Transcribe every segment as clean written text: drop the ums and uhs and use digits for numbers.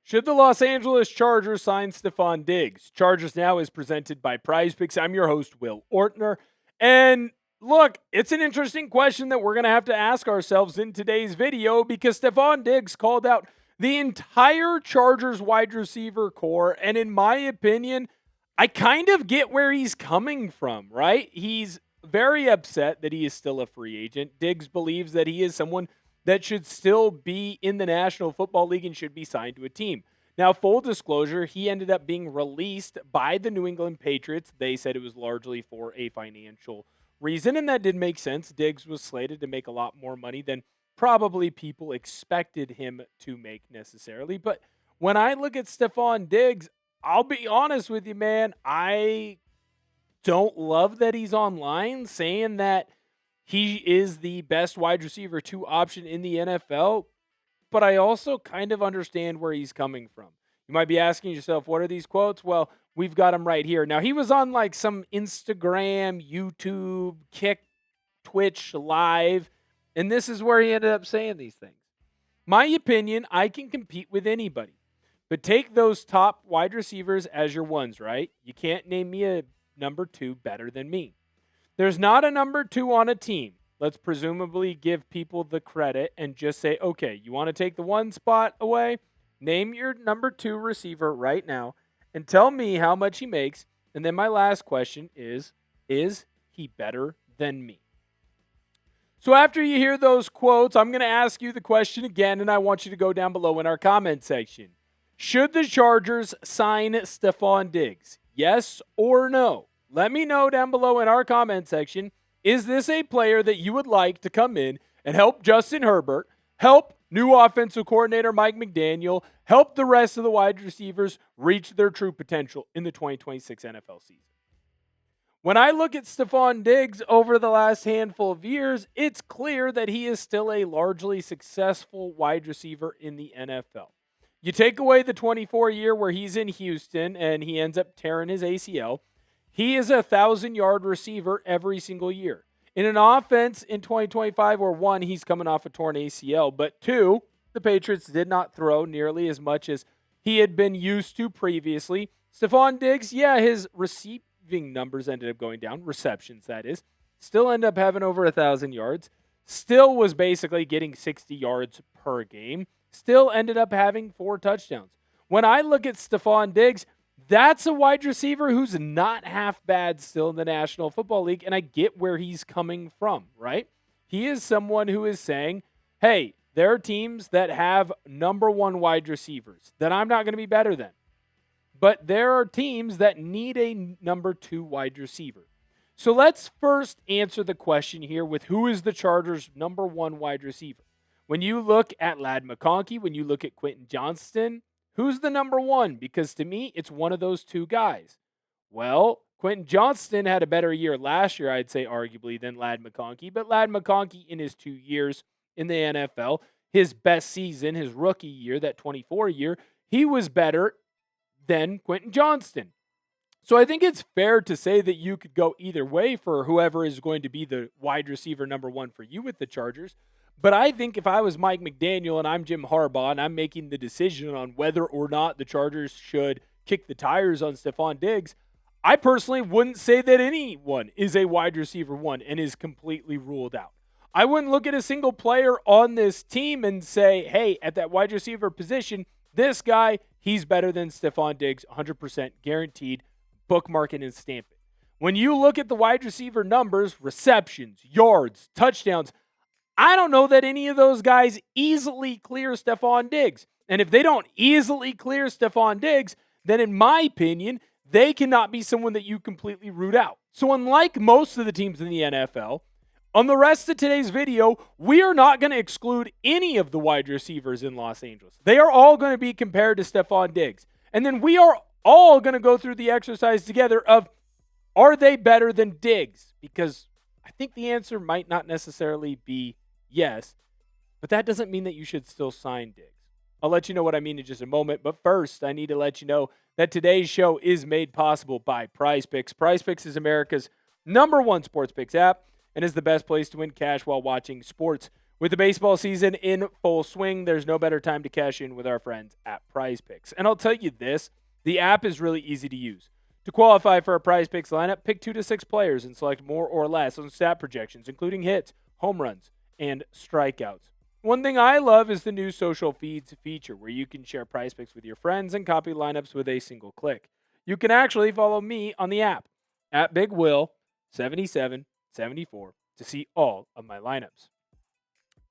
Should the Los Angeles Chargers sign Stefon Diggs? Chargers Now is presented by Prize Picks. I'm your host, Will Ortner. And look, it's an interesting question that we're going to have to ask ourselves in today's video because Stefon Diggs called out the entire Chargers wide receiver core. And in my opinion, I kind of get where he's coming from, right? He's very upset that he is still a free agent. Diggs believes that he is someone that should still be in the National Football League and should be signed to a team. Now, full disclosure, he ended up being released by the New England Patriots. They said it was largely for a financial reason, and that did make sense. Diggs was slated to make a lot more money than probably people expected him to make necessarily. But when I look at Stefon Diggs, I'll be honest with you, man, I don't love that he's online saying that he is the best wide receiver 2 option in the NFL, but I also kind of understand where he's coming from. You might be asking yourself, what are these quotes? Well, we've got them right here. Now, he was on like some Instagram, YouTube, Kick, Twitch live, and this is where he ended up saying these things. My opinion, I can compete with anybody, but take those top wide receivers as your ones, right? You can't name me a number 2 better than me. There's not a number 2 on a team. Let's presumably give people the credit and just say, okay, you want to take the 1 spot away? Name your number 2 receiver right now and tell me how much he makes. And then my last question is he better than me? So after you hear those quotes, I'm going to ask you the question again, and I want you to go down below in our comment section. Should the Chargers sign Stefon Diggs? Yes or no? Let me know down below in our comment section. Is this a player that you would like to come in and help Justin Herbert, help new offensive coordinator Mike McDaniel, help the rest of the wide receivers reach their true potential in the 2026 NFL season? When I look at Stefon Diggs over the last handful of years, it's clear that he is still a largely successful wide receiver in the NFL. You take away the 24 year where he's in Houston and he ends up tearing his ACL. He is a 1,000-yard receiver every single year. In an offense in 2025 where 1, he's coming off a torn ACL, but 2, the Patriots did not throw nearly as much as he had been used to previously. Stefon Diggs, yeah, his receiving numbers ended up going down, receptions that is, still ended up having over 1,000 yards, still was basically getting 60 yards per game, still ended up having 4 touchdowns. When I look at Stefon Diggs, that's a wide receiver who's not half bad still in the National Football League, and I get where he's coming from, right? He is someone who is saying, hey, there are teams that have number 1 wide receivers that I'm not going to be better than. But there are teams that need a number 2 wide receiver. So let's first answer the question here with who is the Chargers' number 1 wide receiver. When you look at McConkey, when you look at Quentin Johnston, who's the number 1? Because to me, it's one of those 2 guys. Well, Quentin Johnston had a better year last year, I'd say arguably, than McConkey. But McConkey in his 2 years in the NFL, his best season, his rookie year, that 24 year, he was better than Quentin Johnston. So I think it's fair to say that you could go either way for whoever is going to be the wide receiver number 1 for you with the Chargers. But I think if I was Mike McDaniel and I'm Jim Harbaugh and I'm making the decision on whether or not the Chargers should kick the tires on Stefon Diggs, I personally wouldn't say that anyone is a wide receiver 1 and is completely ruled out. I wouldn't look at a single player on this team and say, hey, at that wide receiver position, this guy, he's better than Stefon Diggs, 100% guaranteed. Bookmark it and stamp it. When you look at the wide receiver numbers, receptions, yards, touchdowns, I don't know that any of those guys easily clear Stefon Diggs. And if they don't easily clear Stefon Diggs, then in my opinion, they cannot be someone that you completely root out. So unlike most of the teams in the NFL, on the rest of today's video, we are not going to exclude any of the wide receivers in Los Angeles. They are all going to be compared to Stefon Diggs. And then we are all going to go through the exercise together of, are they better than Diggs? Because I think the answer might not necessarily be yes, but that doesn't mean that you should still sign Diggs. I'll let you know what I mean in just a moment, but first I need to let you know that today's show is made possible by Prize Picks. Prize Picks is America's #1 sports picks app and is the best place to win cash while watching sports. With the baseball season in full swing, there's no better time to cash in with our friends at Prize Picks. And I'll tell you this, the app is really easy to use. To qualify for a Prize Picks lineup, pick 2 to 6 players and select more or less on stat projections, including hits, home runs, and strikeouts. One thing I love is the new social feeds feature where you can share Prize Picks with your friends and copy lineups with a single click. You can actually follow me on the app at BigWill7774 to see all of my lineups.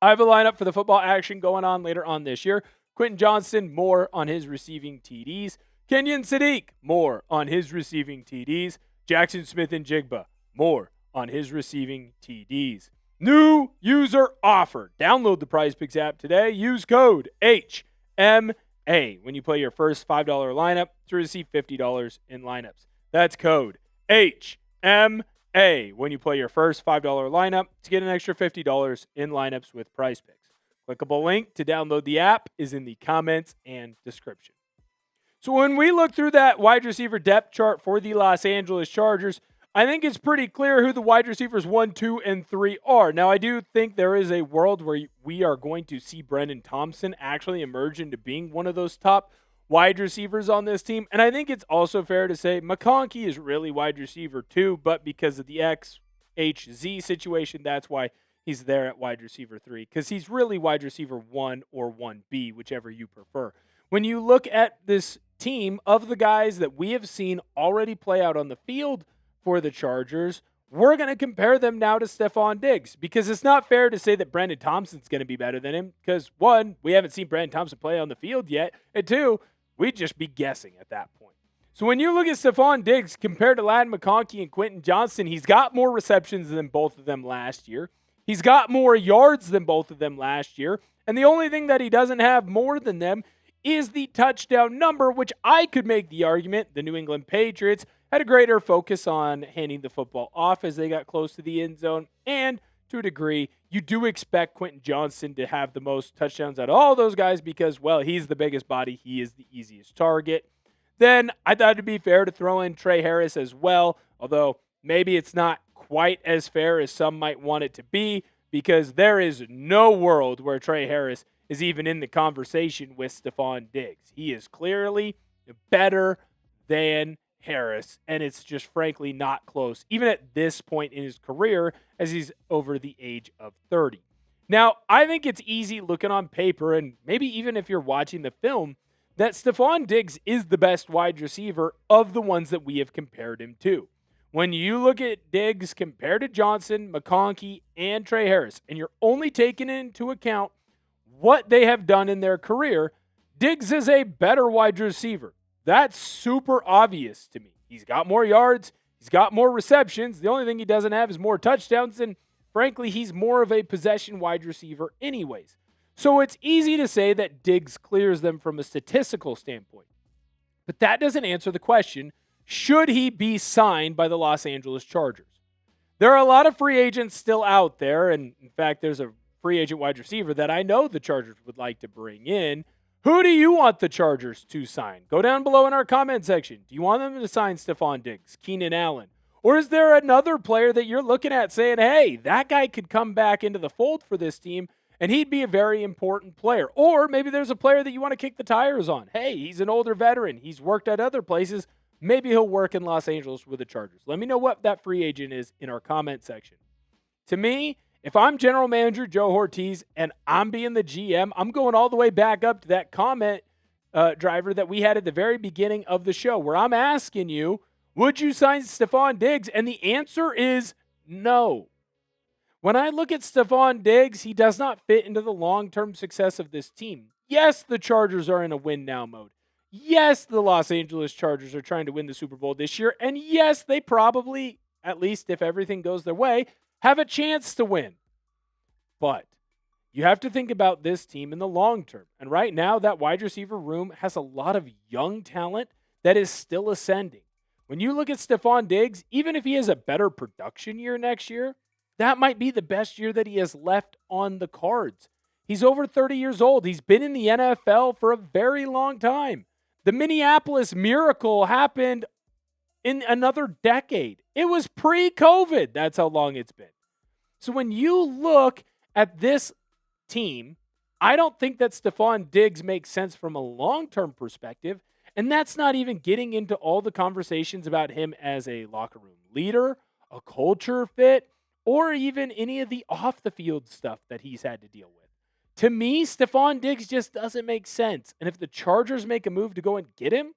I have a lineup for the football action going on later on this year. Quentin Johnston, more on his receiving TDs. Kenyon Sadiq, more on his receiving TDs. Jackson Smith and Jigba, more on his receiving TDs. New user offer. Download the Prize Picks app today. Use code HMA when you play your first $5 lineup to receive $50 in lineups. That's code HMA when you play your first $5 lineup to get an extra $50 in lineups with Prize Picks. Clickable link to download the app is in the comments and description. So when we look through that wide receiver depth chart for the Los Angeles Chargers, I think it's pretty clear who the wide receivers 1, 2, and 3 are. Now, I do think there is a world where we are going to see Brendan Thompson actually emerge into being one of those top wide receivers on this team. And I think it's also fair to say McConkey is really wide receiver 2, but because of the XHZ situation, that's why he's there at wide receiver 3, because he's really wide receiver 1 or 1B, whichever you prefer. When you look at this team of the guys that we have seen already play out on the field for the Chargers, we're going to compare them now to Stefon Diggs, because it's not fair to say that Brandon Thompson's going to be better than him, because 1, we haven't seen Brandon Thompson play on the field yet, and 2, we'd just be guessing at that point. So when you look at Stefon Diggs compared to Ladd McConkey and Quentin Johnston, he's got more receptions than both of them last year. He's got more yards than both of them last year, and the only thing that he doesn't have more than them is the touchdown number, which I could make the argument the New England Patriots had a greater focus on handing the football off as they got close to the end zone. And to a degree, you do expect Quentin Johnston to have the most touchdowns out of all those guys because, well, he's the biggest body. He is the easiest target. Then I thought it'd be fair to throw in Trey Harris as well, although maybe it's not quite as fair as some might want it to be, because there is no world where Trey Harris is even in the conversation with Stefon Diggs. He is clearly better than Harris, and it's just frankly not close, even at this point in his career as he's over the age of 30. Now, I think it's easy looking on paper, and maybe even if you're watching the film, that Stefon Diggs is the best wide receiver of the ones that we have compared him to. When you look at Diggs compared to Johnson, McConkey, and Trey Harris, and you're only taking into account what they have done in their career, Diggs is a better wide receiver. That's super obvious to me. He's got more yards. He's got more receptions. The only thing he doesn't have is more touchdowns. And frankly, he's more of a possession wide receiver anyways. So it's easy to say that Diggs clears them from a statistical standpoint. But that doesn't answer the question, should he be signed by the Los Angeles Chargers? There are a lot of free agents still out there. And in fact, there's a free agent wide receiver that I know the Chargers would like to bring in. Who do you want the Chargers to sign? Go down below in our comment section. Do you want them to sign Stefon Diggs, Keenan Allen? Or is there another player that you're looking at saying, hey, that guy could come back into the fold for this team and he'd be a very important player? Or maybe there's a player that you want to kick the tires on. Hey, he's an older veteran. He's worked at other places. Maybe he'll work in Los Angeles with the Chargers. Let me know what that free agent is in our comment section. To me, if I'm general manager Joe Ortiz and I'm being the GM, I'm going all the way back up to that comment driver that we had at the very beginning of the show where I'm asking you, would you sign Stefon Diggs? And the answer is no. When I look at Stefon Diggs, he does not fit into the long-term success of this team. Yes, the Chargers are in a win-now mode. Yes, the Los Angeles Chargers are trying to win the Super Bowl this year. And yes, they probably, at least if everything goes their way, have a chance to win. But you have to think about this team in the long term. And right now, that wide receiver room has a lot of young talent that is still ascending. When you look at Stefon Diggs, even if he has a better production year next year, that might be the best year that he has left on the cards. He's over 30 years old. He's been in the NFL for a very long time. The Minneapolis Miracle happened in another decade. It was pre-COVID. That's how long it's been. So when you look at this team. I don't think that Stefon Diggs makes sense from a long-term perspective, and that's not even getting into all the conversations about him as a locker room leader, a culture fit, or even any of the off-the-field stuff that he's had to deal with. To me, Stefon Diggs just doesn't make sense. And if the Chargers make a move to go and get him,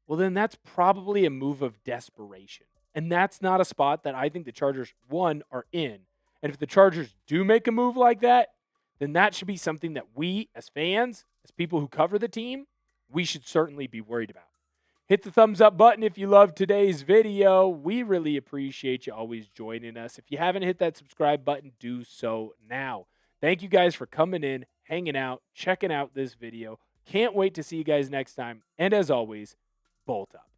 well, then that's probably a move of desperation. And that's not a spot that I think the Chargers, one, are in. And if the Chargers do make a move like that, then that should be something that we, as fans, as people who cover the team, we should certainly be worried about. Hit the thumbs up button if you loved today's video. We really appreciate you always joining us. If you haven't hit that subscribe button, do so now. Thank you guys for coming in, hanging out, checking out this video. Can't wait to see you guys next time. And as always, bolt up.